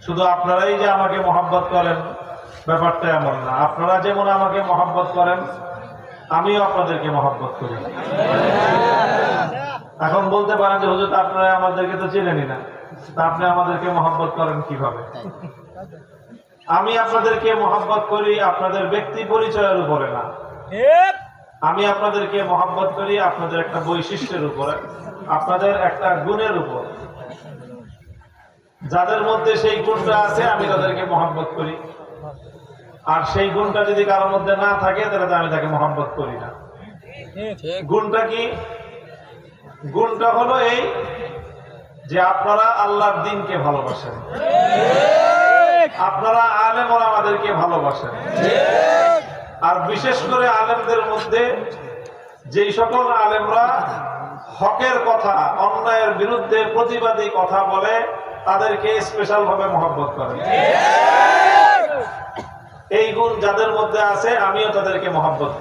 শুধু আপনারাই যে আমাকে মহব্বত করেন ব্যাপারটা এমন না। আপনারা যেমন আমাকে মহব্বত করেন, আমিও আপনাদেরকে মহব্বত করি। এখন বলতে পারেন যে হুজুর আপনারা আমাদেরকে তো চেনেনই না, তা আপনি আমাদেরকে মহব্বত করেন কিভাবে? আমি আপনাদেরকে মহব্বত করি আপনাদের ব্যক্তি পরিচয়ের উপরে না, আমি আপনাদেরকে মহব্বত করি আপনাদের একটা বৈশিষ্ট্যের উপরে, আপনাদের একটা গুণের উপর। যাদের মধ্যে সেই গুণটা আছে আমি তাদেরকে মহব্বত করি, আর সেই গুণটা যদি কারোর মধ্যে না থাকে তাহলে আমি তাকে মহব্বত করি না। গুণটা কি? গুণটা হলো এই যে আপনারা আল্লাহর দ্বীনকে ভালোবাসেন, আপনারা আলেম ওলামাদেরকে ভালোবাসেন, আর বিশেষ করে আলেমদের মধ্যে যেই সকল আলেমরা হকের কথা, অন্যায়ের বিরুদ্ধে প্রতিবাদী কথা বলে তাদেরকে স্পেশাল ভাবে মহব্বত করেন। এই গুণ যাদের মধ্যে আছে আমিও তাদেরকে মহব্বত করি।